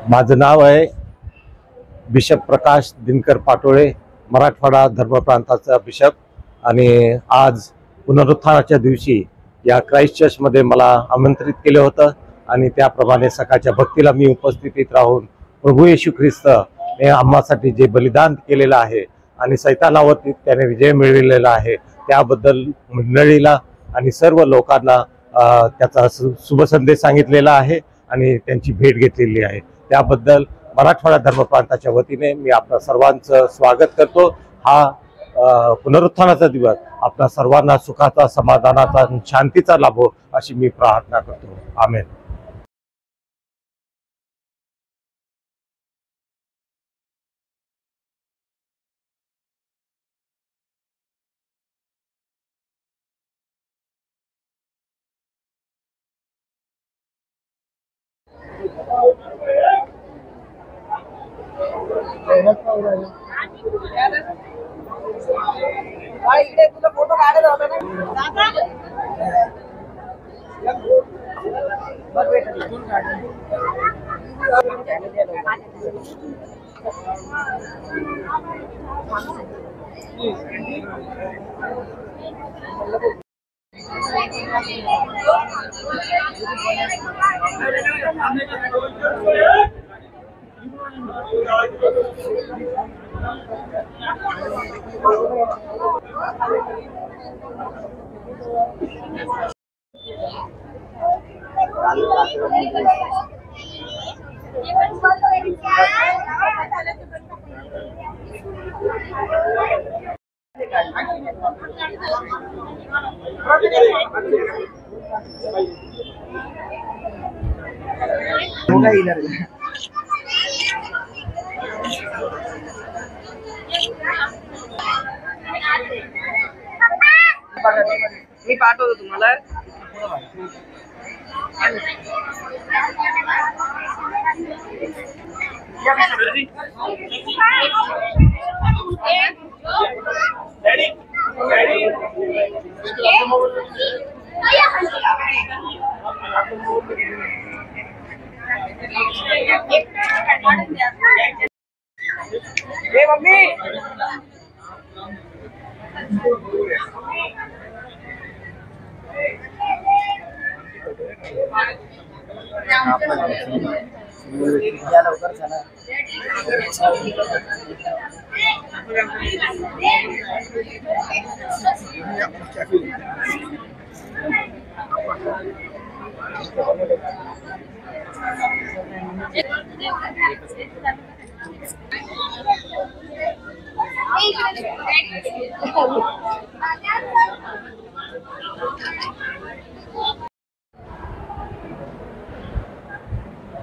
माझं नाव आहे बिशप प्रकाश दिनकर पाटोळे, मराठवाडा धर्मप्रांताचा बिशप। आणि आज पुनरुत्थानाच्या दिवशी या क्राइस्ट चर्चमध्ये मला आमंत्रित केले होतं आणि त्याप्रमाणे सकाळच्या भक्तीला मी उपस्थित राहून प्रभू येशू ख्रिस्त हे आम्हासाठी जे बलिदान केलेलं आहे आणि सैतानावरती त्याने विजय मिळवलेला आहे त्याबद्दल मंडळीला आणि सर्व लोकांना त्याचा शुभ संदेश सांगितलेला आहे आणि त्यांची भेट घेतलेली आहे। त्याबद्दल मराठवाडा धर्मप्रांताच्या वतीने मी आपल्या सर्वांचं स्वागत करतो। हा पुनरुत्थानाचा दिवस आपल्या सर्वांना सुखाचा, समाधानाचा, शांतीचा लाभो अशी मी प्रार्थना करतो। आमेन। इकडे तुला फोटो काढायला होता ना। मी पाठवतो तुम्हाला। मम्मी लवकर चला।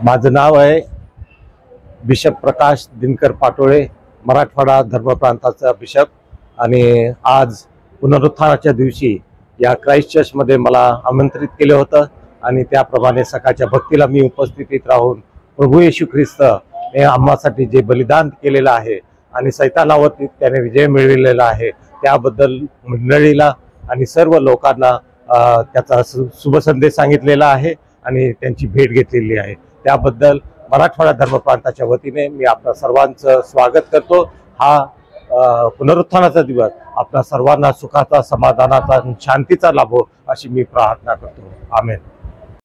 माझं नाव आहे बिशप प्रकाश दिनकर पाटोळे, मराठवाडा धर्मप्रांताचा बिशप। आणि आज पुनरुत्थानाच्या दिवशी या क्राइस्ट चर्चमध्ये मला आमंत्रित केले होतं आणि त्याप्रमाणे सकाळच्या भक्तीला मी उपस्थित राहून प्रभू येशू ख्रिस्त हे आम्हासाठी जे बलिदान केलेलं आहे आणि सैतानावरती त्याने विजय मिळवलेला आहे त्याबद्दल मंडळीला आणि सर्व लोकांना त्याचा शुभ संदेश सांगितलेला आहे आणि त्यांची भेट घेतलेली आहे। त्याबद्दल मराठवाडा धर्मप्रांताच्या वतीने मी आपल्या सर्वांचं स्वागत करतो। हा पुनरुत्थानाचा दिवस आपल्या सर्वांना सुखाचा, समाधानाचा, शांतीचा लाभो अशी मी प्रार्थना करतो। आमेन।